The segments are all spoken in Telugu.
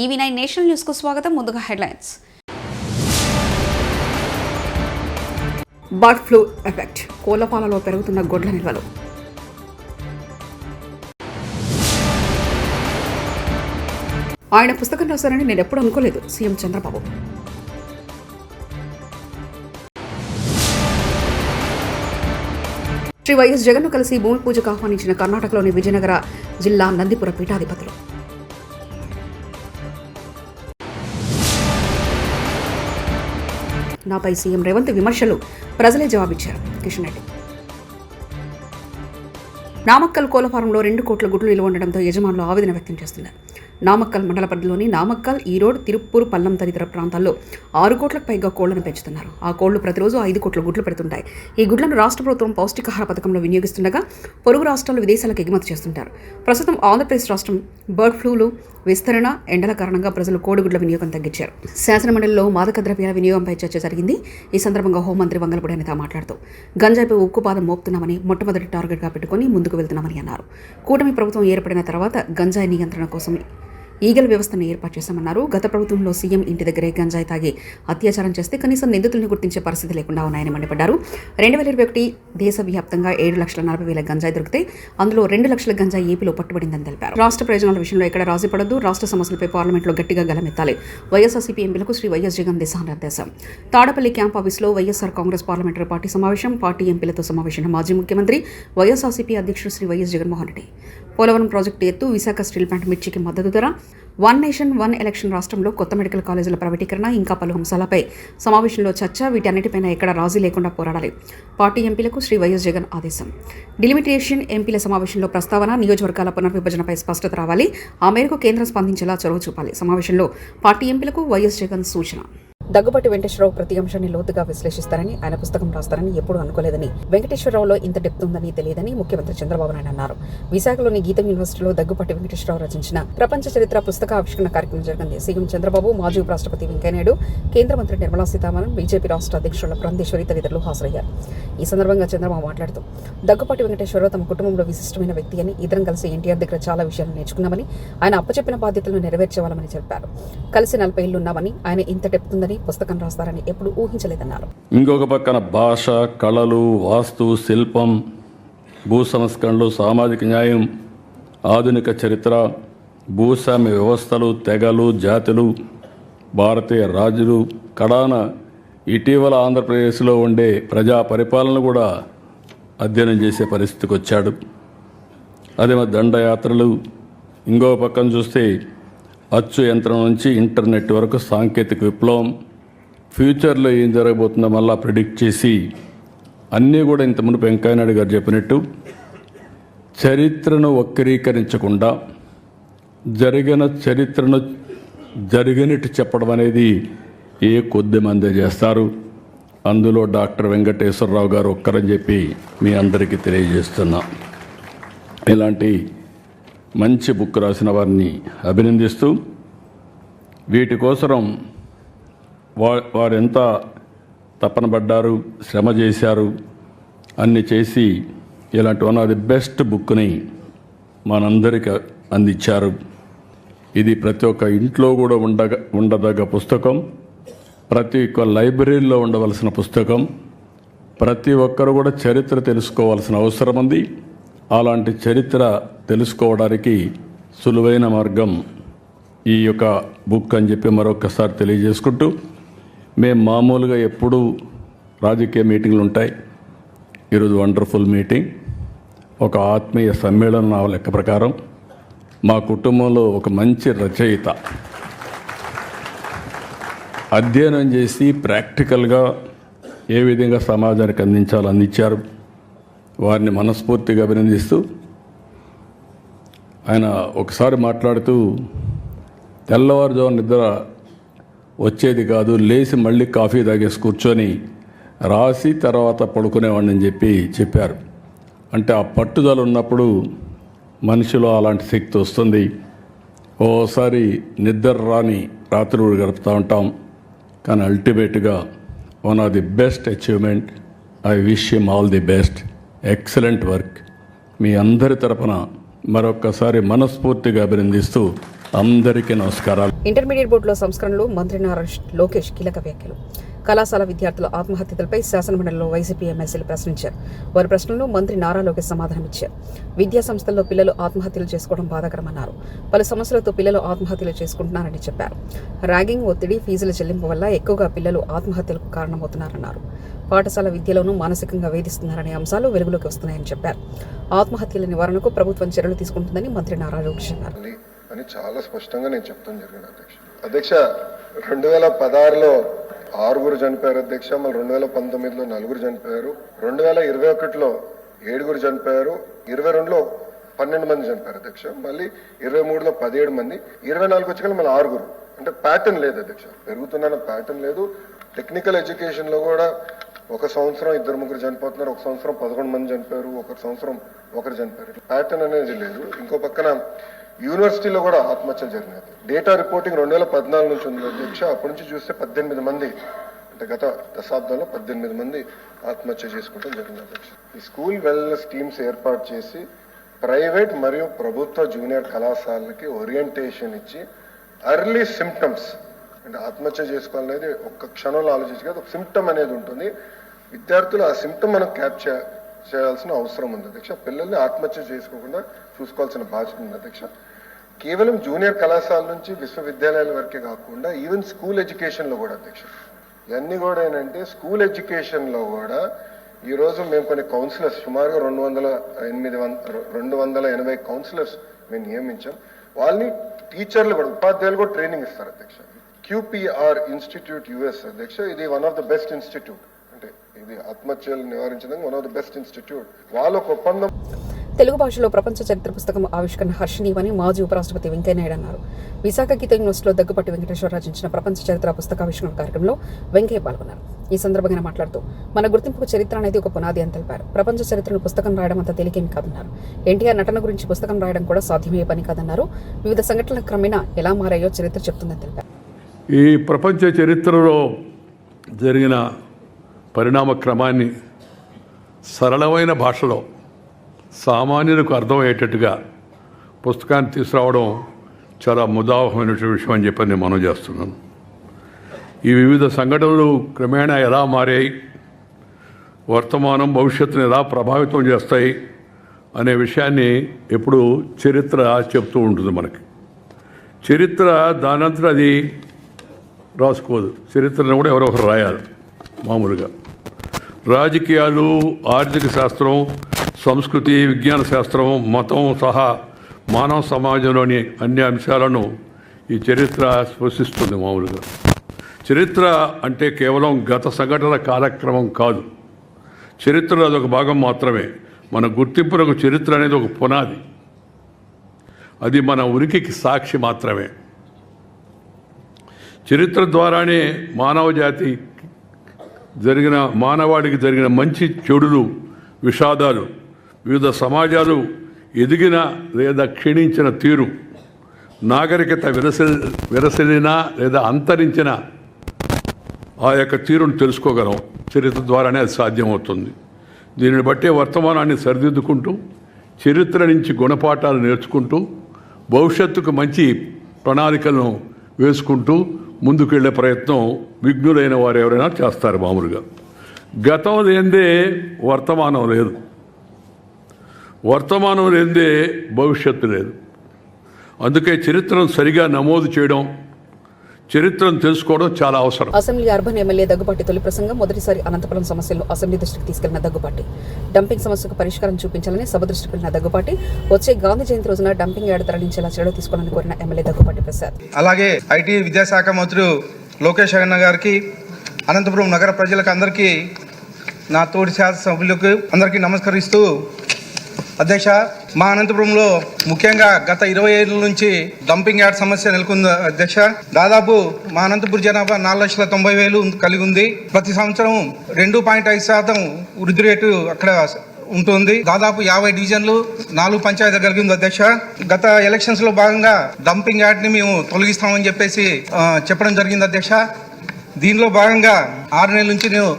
ఈవీ9 నేషనల్ న్యూస్ కు స్వాగతం. ముందుగా హెడ్లైన్స్. బర్డ్ ఫ్లూ ఎఫెక్ట్, కోళ్లపాలలో పెరుగుతున్న గొడ్ల నిల్వలు. ఆయన పుస్తకం రాశారని నేను ఎప్పుడు అనుకోలేదు, సీఎం చంద్రబాబు. శ్రీ వైఎస్ జగన్ను కలిసి భూమి పూజకు ఆహ్వానించిన కర్ణాటకలోని విజయనగర జిల్లా నందిపుర పీఠాధిపతులు. నాపై సీఎం రేవంత్ విమర్శలు, ప్రజలే జవాబిచ్చారు. కిషన్ రెడ్డి. నామక్కల్ కోళ్ల ఫారంలో 2 కోట్ల గుడ్లు నిల్వ ఉండడంతో యజమానులు ఆవేదన వ్యక్తం చేస్తున్నారు. నామక్కల్ మండల పరిధిలోని నామక్కల్, ఈరోడ్, తిరుప్పూర్, పల్లం తదితర ప్రాంతాల్లో 6 కోట్లకు పైగా కోళ్లను పెంచుతున్నారు. ఆ కోళ్లు ప్రతిరోజు 5 కోట్ల గుడ్లు పెడుతుంటాయి. ఈ గుడ్లను రాష్ట్ర ప్రభుత్వం పౌష్టికాహార పథకంలో వినియోగిస్తుండగా పొరుగు రాష్ట్రాలు, విదేశాలకు ఎగుమతి చేస్తుంటారు. ప్రస్తుతం ఆంధ్రప్రదేశ్ రాష్ట్రం బర్డ్ ఫ్లూలు విస్తరణ, ఎండల కారణంగా ప్రజలు కోడిగుడ్ల వినియోగం తగ్గించారు. శాసనమండలిలో మాదక ద్రవ్యాల వినియోగంపై చర్చ జరిగింది. ఈ సందర్భంగా హోంమంత్రి వంగలపూడి అనిత మాట్లాడుతూ గంజాయిపై ఉక్కుపాదం మోపుతున్నామని, మొట్టమొదటి టార్గెట్గా పెట్టుకుని ముందుకు వెళ్తున్నామని అన్నారు. కూటమి ప్రభుత్వం ఏర్పడిన తర్వాత గంజాయి నియంత్రణ కోసం ఈగల్ వ్యవస్థను ఏర్పాటు చేశామన్నారు. గత ప్రభుత్వంలో సీఎం ఇంటి దగ్గరే గంజాయి తాగి అత్యాచారం చేస్తే కనీసం నిందితులను గుర్తించే పరిస్థితి లేకుండా ఉన్నాయని మండిపడ్డారు. 2021 దేశవ్యాప్తంగా 7,40,000 గంజాయి దొరికితే అందులో 2 లక్షల గంజాయి ఏపీలో పట్టుబడిందని తెలిపారు. రాష్ట్ర ప్రయోజనాల విషయంలో ఎక్కడ రాజీ పడొద్దు, రాష్ట్ర సమస్యలపై పార్లమెంట్లో గట్టిగా గలమెత్తాలి. వైఎస్ఆర్సీపీ ఎంపీలకు శ్రీ వైఎస్ జగన్ దిశానిర్దేశం. తాడపల్లి క్యాంప్ ఆఫీసులో వైఎస్ఆర్ కాంగ్రెస్ పార్లమెంటరీ పార్టీ సమావేశం. పార్టీ ఎంపీలతో సమావేశం మాజీ ముఖ్యమంత్రి, వైఎస్ఆర్సీపీ అధ్యక్షుడు శ్రీ వైఎస్ జగన్మోహన్ రెడ్డి. పోలవరం ప్రాజెక్టు ఎత్తు, విశాఖ స్టీల్ ప్లాంట్ మిర్చికి మద్దతు ధర, 1 నేషన్ 1 ఎలక్షన్, రాష్ట్రంలో కొత్త మెడికల్ కాలేజీల ప్రైవేటీకరణ, ఇంకా పలు అంశాలపై సమావేశంలో చర్చ. వీటన్నిటిపైన ఎక్కడ రాజీ లేకుండా పోరాడాలి. పార్టీ ఎంపీలకు శ్రీ వైఎస్ జగన్ ఆదేశం. డిలిమిటేషన్ ఎంపీల సమావేశంలో ప్రస్తావన, నియోజకవర్గాల పునర్విభజనపై స్పష్టత రావాలి. ఆ మేరకు కేంద్రం స్పందించేలా చొరవ చూపాలి. సమావేశంలో పార్టీ ఎంపీలకు వైఎస్ జగన్ సూచన. దగ్గుబాటి వెంకటేశ్వరరావు ప్రతి అంశాన్ని లోతుగా విశ్లేషిస్తారని, ఆయన పుస్తకం రాస్తారని ఎప్పుడూ అనుకోలేదని, వెంకటేశ్వరరావులో ఇంత డెప్త్ ఉందని తెలియదని ముఖ్యమంత్రి చంద్రబాబు నాయుడు అన్నారు. విశాఖలోని గీతం యూనివర్సిటీలో దగ్గుబాటి వెంకటేశ్వరరావు రచించిన ప్రపంచ చరిత్ర పుస్తక ఆవిష్కరణ కార్యక్రమం జరిగింది. సీఎం చంద్రబాబు, మాజీ ఉపరాష్ట్రపతి వెంకయ్యనాయుడు, కేంద్ర మంత్రి నిర్మలా సీతారామన్, బీజేపీ రాష్ట్ర అధ్యక్షుల పురంధేశ్వరి తదితరులు హాజరయ్యారు. ఈ సందర్భంగా చంద్రబాబు మాట్లాడుతూ దగ్గుబాటి వెంకటేశ్వరరావు తమ కుటుంబంలో విశిష్టమైన వ్యక్తి అని, ఇద్దరం కలిసి ఎన్టీఆర్ దగ్గర చాలా విషయాలు నేర్చుకున్నామని, ఆయన అప్పచెప్పిన బాధ్యతలను నెరవేర్చేవాళ్ళమని చెప్పారు. కలిసి 40 ఏళ్లు ఉన్నామని, ఆయన ఇంత డెప్త్ ఉందని, పుస్తకం రాస్తారని ఎప్పుడు ఊహించలేదన్నారు. ఇంకొక పక్కన భాష, కళలు, వాస్తు, శిల్పం, భూ సంస్కరణలు, సామాజిక న్యాయం, ఆధునిక చరిత్ర, భూస్వామ్య వ్యవస్థలు, తెగలు, జాతులు, భారతీయ రాజులు, కడాన ఇటీవల ఆంధ్రప్రదేశ్లో ఉండే ప్రజా పరిపాలన కూడా అధ్యయనం చేసే పరిస్థితికి వచ్చాడు. అదే దండయాత్రలు. ఇంకో పక్కన చూస్తే అచ్చు యంత్రం నుంచి ఇంటర్నెట్ వరకు సాంకేతిక విప్లవం, ఫ్యూచర్లో ఏం జరగబోతుందో మళ్ళా ప్రిడిక్ట్ చేసి అన్నీ కూడా ఇంత మునుపు వెంకయ్యనాయుడు గారు చెప్పినట్టు చరిత్రను వక్రీకరించకుండా జరిగిన చరిత్రను జరిగినట్టు చెప్పడం అనేది ఏ కొద్ది మందే చేస్తారు. అందులో డాక్టర్ వెంకటేశ్వరరావు గారు ఒక్కరని చెప్పి మీ అందరికీ తెలియజేస్తున్నా. ఇలాంటి మంచి బుక్ రాసిన వారిని అభినందిస్తూ, వీటి కోసం వారు ఎంత తపన పడ్డారు, శ్రమ చేశారు, అన్ని చేసి ఇలాంటి వన్ ఆఫ్ ది బెస్ట్ బుక్ని మనందరికీ అందించారు. ఇది ప్రతి ఒక్క ఇంట్లో కూడా ఉండదగ్గ పుస్తకం, ప్రతి ఒక్క లైబ్రరీలో ఉండవలసిన పుస్తకం. ప్రతి ఒక్కరు కూడా చరిత్ర తెలుసుకోవాల్సిన అవసరం ఉంది. అలాంటి చరిత్ర తెలుసుకోవడానికి సులువైన మార్గం ఈ యొక్క బుక్ అని చెప్పి మరొకసారి తెలియజేసుకుంటూ, మేము మామూలుగా ఎప్పుడూ రాజకీయ మీటింగ్లు ఉంటాయి. ఈరోజు వండర్ఫుల్ మీటింగ్, ఒక ఆత్మీయ సమ్మేళనం. నా లెక్క ప్రకారం మా కుటుంబంలో ఒక మంచి రచయిత అధ్యయనం చేసి ప్రాక్టికల్గా ఏ విధంగా సమాజానికి అందించారు. వారిని మనస్ఫూర్తిగా అభినందిస్తూ, ఆయన ఒకసారి మాట్లాడుతూ తెల్లవారుజామున నిద్ర వచ్చేది కాదు, లేచి మళ్ళీ కాఫీ తాగేసి కూర్చొని రాసి తర్వాత పడుకునేవాడిని అని చెప్పారు. అంటే ఆ పట్టుదల ఉన్నప్పుడు మనిషిలో అలాంటి శక్తి వస్తుంది. ఓసారి నిద్ర రాని రాత్రులు గడుపుతూ ఉంటాం, కానీ అల్టిమేట్గా one of the best achievement. I wish him all the best. Excellent work. మీ అందరి తరపున మరొక్కసారి మనస్ఫూర్తిగా అభినందిస్తూ అందరికీ నమస్కారాలు. ఇంటర్మీడియట్ బోర్డులో సంస్కరణలు, మంత్రి నారా లోకేష్ కీలక వ్యాఖ్యలు. కళాశాల విద్యార్థుల ఆత్మహత్యలపై శాసనమండలిలో వైసీపీ ఎమ్మెల్సీలు ప్రశ్నించారు. వారి ప్రశ్నలను మంత్రి నారా లోకేష్ సమాధానమిచ్చారు. విద్యా సంస్థల్లో పిల్లలు ఆత్మహత్యలు చేసుకోవడం బాధాకరమన్నారు. పలు సమస్యలతో పిల్లలు ఆత్మహత్యలు చేసుకుంటున్నారని చెప్పారు. ర్యాగింగ్, ఒత్తిడి, ఫీజుల చెల్లింపు వల్ల ఎక్కువగా పిల్లలు ఆత్మహత్యలకు కారణమవుతున్నారన్నారు. పాఠశాల విద్యలోనూ మానసికంగా వేధిస్తున్నారనే అంశాలు వెలుగులోకి వస్తున్నాయని చెప్పారు. ఆత్మహత్యల నివారణకు ప్రభుత్వం చర్యలు తీసుకుంటుందని మంత్రి నారా లోకేష్ అన్నారు. అని చాలా స్పష్టంగా నేను చెప్తాను జరిగిన అధ్యక్ష 2016లో 6 చనిపోయారు అధ్యక్ష. మళ్ళీ 2019లో 4 చనిపోయారు. 2021లో 7 చనిపోయారు. 22లో 12 మంది చనిపోయారు అధ్యక్ష. మళ్ళీ 23లో 17 మంది. 24 వచ్చి మళ్ళీ 6. అంటే ప్యాటర్న్ లేదు అధ్యక్ష, పెరుగుతున్న ప్యాటర్న్ లేదు. టెక్నికల్ ఎడ్యుకేషన్ లో కూడా ఒక సంవత్సరం 2-3 చనిపోతున్నారు, ఒక సంవత్సరం 11 మంది చనిపోయారు, ఒక సంవత్సరం 1 చనిపోయారు. ప్యాటర్న్ అనేది లేదు. ఇంకో పక్కన యూనివర్సిటీలో కూడా ఆత్మహత్యలు జరిగినాయి. డేటా రిపోర్టింగ్ 2014 నుంచి ఉంది అధ్యక్ష. అప్పటి నుంచి చూస్తే 18 మంది, అంటే గత దశాబ్దంలో 18 మంది ఆత్మహత్య చేసుకోవడం జరిగింది అధ్యక్ష. ఈ స్కూల్ వెల్నెస్ టీమ్స్ ఏర్పాటు చేసి ప్రైవేట్ మరియు ప్రభుత్వ జూనియర్ కళాశాలకి ఓరియంటేషన్ ఇచ్చి ఎర్లీ సిమ్టమ్స్, అంటే ఆత్మహత్య చేసుకోవాలనేది ఒక్క క్షణంలో ఆలోచించి కాదు, ఒక సిమ్టమ్ అనేది ఉంటుంది. విద్యార్థులు ఆ సిమ్టమ్ మనం క్యాప్చర్ చేయాల్సిన అవసరం ఉంది అధ్యక్ష. పిల్లల్ని ఆత్మహత్య చేసుకోకుండా చూసుకోవాల్సిన బాధ్యత ఉంది అధ్యక్ష. కేవలం జూనియర్ కళాశాల నుంచి విశ్వవిద్యాలయాల వరకే కాకుండా ఈవెన్ స్కూల్ ఎడ్యుకేషన్ లో కూడా అధ్యక్ష, ఇవన్నీ కూడా ఏంటంటే స్కూల్ ఎడ్యుకేషన్ లో కూడా ఈ రోజు మేము కొన్ని కౌన్సిలర్స్ సుమారుగా 280 కౌన్సిలర్స్ మేము నియమించాం. వాళ్ళని టీచర్లు కూడా, ఉపాధ్యాయులు కూడా ట్రైనింగ్ ఇస్తారు అధ్యక్ష. QPR ఇన్స్టిట్యూట్ US అధ్యక్ష, ఇది one of the best institute, అంటే ఇది ఆత్మహత్యలు నివారించడానికి one of the best institute. వాళ్ళ ఒక ఒప్పందం. తెలుగు భాషలో ప్రపంచ చరిత్ర పుస్తకం ఆవిష్కరణ హర్షణీయమని మాజీ ఉపరాష్ట్రపతి వెంకయ్యనాయుడు అన్నారు. విశాఖ గీత యూనివర్సిటీలో దగ్గుపాటి వెంకటేశ్వర రచించిన ప్రపంచ చరిత్ర పుస్తకావిష్కరణ కార్యక్రమంలో వెంకయ్య పాల్గొన్నారు. ఈ సందర్భంగా మాట్లాడుతూ మన గుర్తింపుకు చరిత్ర అనేది ఒక పునాది అని తెలిపారు. ప్రపంచ చరిత్రను పుస్తకం రాయడం అంత తేలికేమి కాదన్నారు. ఎన్టీఆర్ నటన గురించి పుస్తకం రాయడం కూడా సాధ్యమయ్యే పని కాదన్నారు. వివిధ సంఘటనల క్రమేణా ఎలా మారాయో చరిత్ర చెప్తుందని తెలిపారు. ఈ ప్రపంచ చరిత్రలో జరిగిన పరిణామ క్రమాన్ని సరళమైన భాషలో సామాన్యులకు అర్థమయ్యేటట్టుగా పుస్తకాన్ని తీసుకురావడం చాలా ముదావహమైనటువంటి విషయం అని చెప్పి నేను మనం చేస్తున్నాను. ఈ వివిధ సంఘటనలు క్రమేణా ఎలా మారాయి, వర్తమానం భవిష్యత్తును ఎలా ప్రభావితం చేస్తాయి అనే విషయాన్ని ఎప్పుడు చరిత్ర చెప్తూ ఉంటుంది మనకి. చరిత్ర దానంతట అది రాసుకోదు. చరిత్రను కూడా ఎవరో ఒకరు రాయాలి. మామూలుగా రాజకీయాలు, ఆర్థిక శాస్త్రం, సంస్కృతి, విజ్ఞాన శాస్త్రం, మతం సహా మానవ సమాజంలోని అన్ని అంశాలను ఈ చరిత్ర స్పృశిస్తుంది. మామూలుగా చరిత్ర అంటే కేవలం గత సంఘటనల కాలక్రమం కాదు. చరిత్రలో అదొక భాగం మాత్రమే. మన గుర్తింపులకు చరిత్ర అనేది ఒక పునాది. అది మన ఉనికికి సాక్షి మాత్రమే. చరిత్ర ద్వారానే మానవాడికి జరిగిన మంచి చెడులు, విషాదాలు, వివిధ సమాజాలు ఎదిగిన లేదా క్షీణించిన తీరు, నాగరికత విరసిల్లినా లేదా అంతరించిన ఆ యొక్క తీరును తెలుసుకోగలం. చరిత్ర ద్వారానే అది సాధ్యమవుతుంది. దీనిని బట్టే వర్తమానాన్ని సరిదిద్దుకుంటూ, చరిత్ర నుంచి గుణపాఠాలు నేర్చుకుంటూ, భవిష్యత్తుకు మంచి ప్రణాళికలను వేసుకుంటూ ముందుకెళ్లే ప్రయత్నం విఘ్నులైన వారు ఎవరైనా చేస్తారు. మామూలుగా గతం లేనిదే వర్తమానం లేదు, వర్తమానం లేనిదే భవిష్యత్తు లేదు. అందుకే చరిత్రను సరిగా నమోదు చేయడం, చరిత్రను తెలుసుకోవడం చాలా అవసరం. అసెంబ్లీ అర్బన్ ఎమ్మెల్యే దగ్గుపాటి తొలి ప్రసంగం. మొదటిసారి అనంతపురం సమస్యలను అసెంబ్లీ దృష్టికి తీసుకెళ్లిన దగ్గుపాటి డంపింగ్ సమస్యకు పరిష్కారం చూపించాలని సభ దృష్టికి వెళ్లిన దగ్గుపాటి వచ్చే గాంధీ జయంతి రోజున డంపింగ్ యార్డ్ తరలించేలా చర్యలు తీసుకోవాలని కోరిన ఎమ్మెల్యే దగ్గుపాటి ప్రసాద్. అలాగే ఐటీ విద్యాశాఖ మంత్రి లోకేష్ అన్న గారికి, అనంతపురం నగర ప్రజలకు అందరికీ, నా తోటి శాసన సభ్యులకు అందరికీ నమస్కరిస్తూ, అధ్యక్ష, మా అనంతపురంలో ముఖ్యంగా గత 20 ఏళ్ళ నుంచి డంపింగ్ యార్డ్ సమస్య నెలకొంది అధ్యక్ష. దాదాపు మా అనంతపురం జనాభా 4,90,000 కలిగి ఉంది. ప్రతి సంవత్సరం 2.5% వృద్ధి రేటు అక్కడ ఉంటుంది. దాదాపు 50 డివిజన్లు, 4 పంచాయతీలు కలిగింది అధ్యక్ష. గత ఎలక్షన్స్ లో భాగంగా డంపింగ్ యార్డ్ ని మేము తొలగిస్తామని చెప్పేసి చెప్పడం జరిగింది అధ్యక్ష. దీనిలో భాగంగా 6 నెలల నుంచి నేను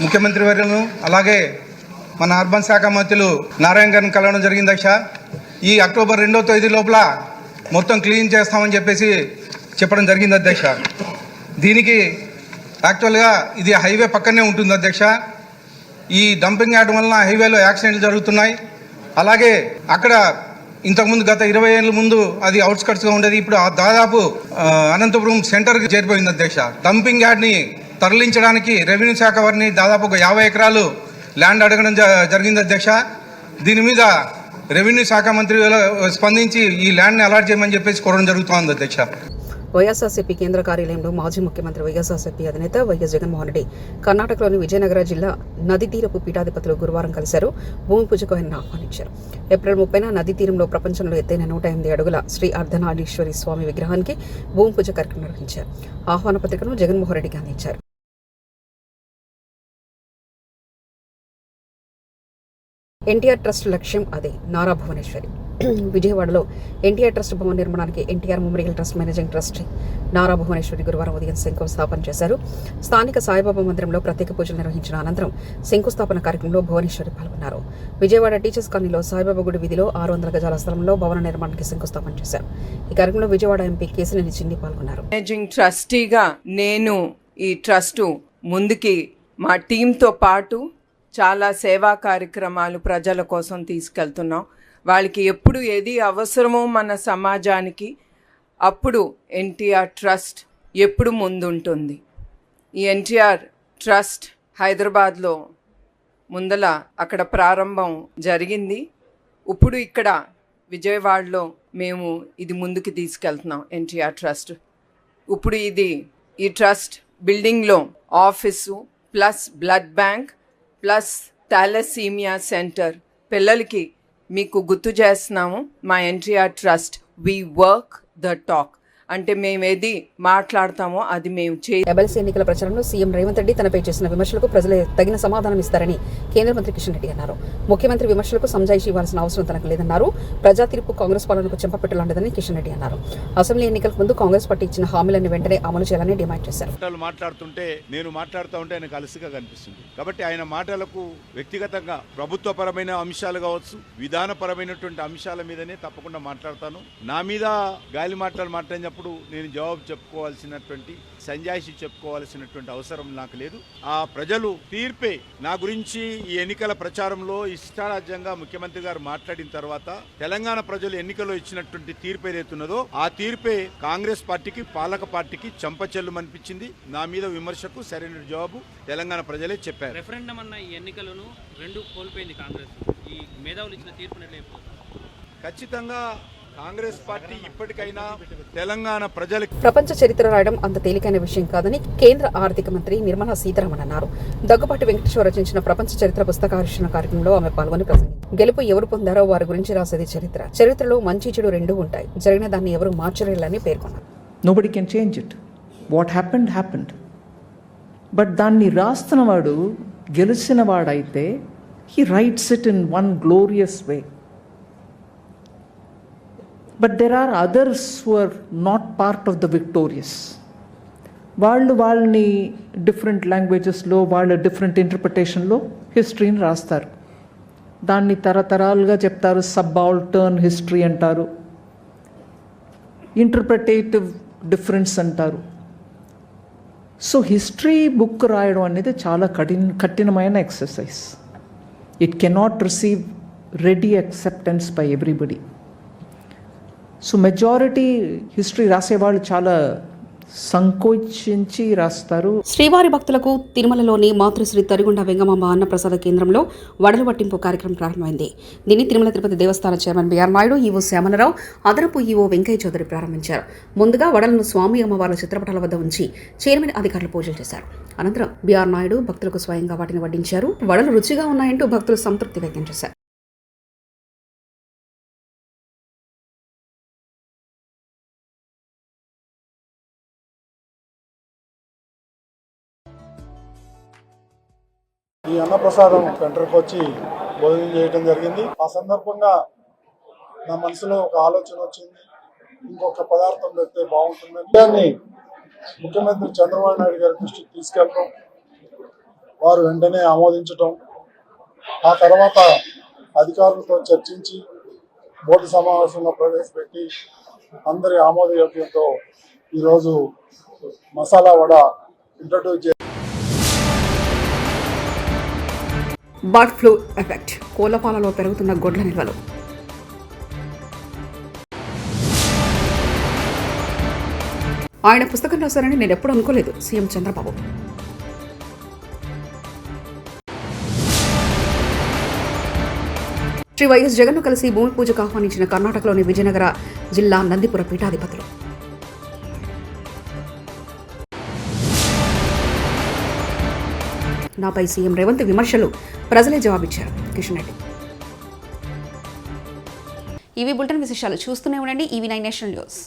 ముఖ్యమంత్రి వర్యులను అలాగే మన అర్బన్ శాఖ మంత్రులు నారాయణ గారిని కలవడం జరిగింది అధ్యక్ష. ఈ అక్టోబర్ 2వ తేదీ లోపల మొత్తం క్లీన్ చేస్తామని చెప్పేసి చెప్పడం జరిగింది అధ్యక్ష. దీనికి యాక్చువల్గా ఇది హైవే పక్కనే ఉంటుంది అధ్యక్ష. ఈ డంపింగ్ యార్డ్ వలన హైవేలో యాక్సిడెంట్లు జరుగుతున్నాయి. అలాగే అక్కడ ఇంతకుముందు గత 20 ఏళ్ళ ముందు అది అవుట్స్కట్స్గా ఉండేది, ఇప్పుడు దాదాపు అనంతపురం సెంటర్కి చేరిపోయింది అధ్యక్ష. డంపింగ్ యార్డ్ని తరలించడానికి రెవెన్యూ శాఖ వారిని దాదాపు ఒక 50 ఎకరాలు ల్యాండ్ అడగడం జరిగింది అధ్యక్ష. దీని మీద రెవెన్యూ శాఖ మంత్రి స్పందించి ఈ ల్యాండ్ని అలాట్ చేయమని చెప్పేసి కోరడం జరుగుతోంది అధ్యక్ష. వైఎస్ఆర్సీపీ కేంద్ర కార్యాలయంలో మాజీ ముఖ్యమంత్రి వైఎస్ఆర్సీపీ అధినేత వైఎస్ జగన్మోహన్ రెడ్డి కర్ణాటకలోని విజయనగర జిల్లా నది తీరపు పీఠాధిపతులు గురువారం కలిశారు. భూమి పూజకు ఆయన ఆహ్వానించారు. ఏప్రిల్ 30న నదీ తీరంలో ప్రపంచంలో ఎత్తైన 108 అడుగుల శ్రీ అర్ధనారీశ్వరి స్వామి విగ్రహానికి భూమి పూజ కార్యక్రమం నిర్వహించారు. ఆహ్వాన పత్రికను జగన్మోహన్ రెడ్డికి అందించారు. ఎన్టీఆర్ ట్రస్ట్ లక్ష్యం అదే నారా భువనేశ్వరి. విజయవాడలో ఎన్టీఆర్ ట్రస్ట్ భవన నిర్మాణానికి NTR memorial trust managing trustee Nara Bhuvaneshwari గురువారం ఉదయం శంకుస్థాపన చేశారు. స్థానిక సాయిబాబా మందిరంలో ప్రత్యేక పూజలు నిర్వహించిన అనంతరం శంకుస్థాపన కార్యక్రమంలో భువనేశ్వరి పాల్గొన్నారు. విజయవాడ టీచర్స్ కాలనీలో సాయిబాబా గుడి వీధిలో 600 గజాల స్థలంలో భవన నిర్మాణానికి శంకుస్థాపన చేశారు. ఈ కార్యక్రమంలో విజయవాడ ఎంపీ కేశినేని చిన్ని పాల్గొన్నారు. మేనేజింగ్ ట్రస్టీగా నేను ఈ ట్రస్టు ముందుకి మా టీంతో పాటు చాలా సేవా కార్యక్రమాలు ప్రజల కోసం తీసుకెళ్తున్నాం. వాళ్ళకి ఎప్పుడు ఏది అవసరమో మన సమాజానికి అప్పుడు ఎన్టీఆర్ ట్రస్ట్ ఎప్పుడు ముందుంటుంది. ఈ ఎన్టీఆర్ ట్రస్ట్ హైదరాబాద్లో ముందల అక్కడ ప్రారంభం జరిగింది. ఇప్పుడు ఇక్కడ విజయవాడలో మేము ఇది ముందుకు తీసుకెళ్తున్నాం ఎన్టీఆర్ ట్రస్ట్. ఇప్పుడు ఈ ట్రస్ట్ బిల్డింగ్లో office plus blood bank plus thalassemia centre పిల్లలకి మీకు గుర్తు చేస్తున్నాము. మా NTR trust we work the talk అంటే మేము ఏది మాట్లాడతామో అది మేము ఎమ్మెల్సీ ఎన్నికల ప్రచారంలో సీఎం రేవంత్ రెడ్డి తనపై చేసిన విమర్శలకు ప్రజలు తగిన సమాధానం ఇస్తారని కేంద్ర మంత్రి కిషన్ రెడ్డి అన్నారు. ముఖ్యమంత్రి విమర్శలకు సంజాయిషీ ఇవ్వాల్సిన అవసరం తనకు లేదన్నారు. ప్రజా తీర్పు కాంగ్రెస్ పాలనకు చెంపపెట్టలాంటిదని కిషన్ రెడ్డి అన్నారు. అసెంబ్లీ ఎన్నికలకు ముందు కాంగ్రెస్ పార్టీ ఇచ్చిన హామీలను వెంటనే అమలు చేయాలని డిమాండ్ చేశారు. మాట్లాడుతుంటే నేను మాట్లాడుతూ ఉంటే ఆయనకు అలసిగా కనిపిస్తుంది. కాబట్టి ఆయన మాటలకు వ్యక్తిగతంగా ప్రభుత్వపరమైన అంశాలు కావచ్చు, విధానపరమైనటువంటి అంశాల మీదనే తప్పకుండా మాట్లాడతాను. నా మీద గాలి మాట్లాడినప్పుడు నేను జవాబు చెప్పుకోవాల్సినటువంటి సంజాయిషి చెప్పుకోవాల్సినటువంటి అవసరం నాకు లేదు. ఆ ప్రజలు తీర్పే నా గురించి ఈ ఎన్నికల ప్రచారంలో ఇష్టారాజ్యంగా ముఖ్యమంత్రి గారు మాట్లాడిన తర్వాత తెలంగాణ ప్రజలు ఎన్నికల్లో ఇచ్చినటువంటి తీర్పు ఏదైతున్నదో ఆ తీర్పే కాంగ్రెస్ పార్టీకి పాలక పార్టీకి చెంపచెల్లుమనిపించింది. నా మీద విమర్శకు సరైన జవాబు తెలంగాణ ప్రజలే చెప్పారు. రెఫరెండం అన్న ఈ ఎన్నికలను 2 కోల్పోయింది కాంగ్రెస్. ఈ మేధావులు ఇచ్చిన తీర్పు ఖచ్చితంగా కాంగ్రెస్ పార్టీ ఇప్పటికైనా తెలంగాణ ప్రజలకు ప్రపంచ చరిత్ర రాయడం అంత తేలికైన విషయం కాదని కేంద్ర ఆర్థిక మంత్రి నిర్మలా సీతారామన్ అన్నారు. దగ్గుపాటి వెంకటేశ్వర రచించిన ప్రపంచ చరిత్ర పుస్తకావిష్కరణ కార్యక్రమంలో ఆమె పాల్గొని ప్రసంగించారు. గెలుపు ఎవరు పొందారో వారి గురించి రాసేది చరిత్ర. చరిత్రలో మంచి చెడు రెండూ ఉంటాయి. జరిగిన దాన్ని ఎవరు మార్చలేరని పేర్కొన్నారు. Nobody can change it. What happened happened. But దాన్ని రాస్తున్నవాడు గెలిచిన వాడైతే he writes it in one glorious way. But there are others who are not part of the victorious. వాళ్ళని డిఫరెంట్ లాంగ్వేజెస్లో వాళ్ళ డిఫరెంట్ ఇంటర్ప్రిటేషన్లో హిస్టరీని రాస్తారు. దాన్ని తరతరాలుగా చెప్తారు. సబాల్టర్న్ హిస్టరీ అంటారు, ఇంటర్ప్రిటేటివ్ డిఫరెన్స్ అంటారు. సో హిస్టరీ బుక్ రాయడం అనేది చాలా కఠినమైన exercise. It cannot receive ready acceptance by everybody. So majority history రాసేవాళ్ళు చాలా సంకోచించి రాస్తారు. శ్రీవారి భక్తులకు తిరుమలలోని మాతృశ్రీ తరిగొండ వెంగమాంబ అన్నప్రసాద కేంద్రంలో వడలు పట్టింపు కార్యక్రమం ప్రారంభమైంది. దీన్ని తిరుమల తిరుపతి దేవస్థాన chairman BR Naidu, EO Shyamalarao, అదనపు ఈవో వెంకయ్య చౌదరి ప్రారంభించారు. ముందుగా వడలను స్వామి అమ్మవార్ల చిత్రపటాల వద్ద ఉంచి చైర్మన్ అధికారులు పూజలు చేశారు. అనంతరం బిఆర్ నాయుడు భక్తులకు స్వయంగా వాటిని వడ్డించారు. వడలు రుచిగా ఉన్నాయంటూ భక్తులు సంతృప్తి వ్యక్తం చేశారు. ఈ అన్నప్రసాదం సెంటర్కి వచ్చి భోజనం చేయడం జరిగింది. ఆ సందర్భంగా నా మనసులో ఒక ఆలోచన వచ్చింది, ఇంకొక పదార్థం పెడితే బాగుంటుందని. దాన్ని ముఖ్యమంత్రి చంద్రబాబు నాయుడు గారి దృష్టికి తీసుకెళ్ళడం, వారు వెంటనే ఆమోదించడం, ఆ తర్వాత అధికారులతో చర్చించి బోర్డు సమావేశంలో ప్రవేశపెట్టి అందరి ఆమోదయోగ్యంతో ఈరోజు మసాలా వడ ఇంట్రడ్యూస్ చేసి బర్డ్ ఫ్లూ ఎఫెక్ట్, కోళ్లపాలలో పెరుగుతున్న గొడ్ల నిల్వలు. ఆయన పుస్తకం రాశారని నేను ఎప్పుడు అనుకోలేదు, సీఎం చంద్రబాబు. శ్రీ వైఎస్ జగన్ను కలిసి భూమి పూజకు ఆహ్వానించిన కర్ణాటకలోని విజయనగర జిల్లా నందిపుర పీఠాధిపతులు. నాపై సీఎం రేవంత్ విమర్శలు, ప్రజలే జవాబిచ్చారు. కిషన్ రెడ్డి. ఇవి బులెటిన్ విశేషాలు. చూస్తూనే ఉండండి EV9 నేషనల్ న్యూస్.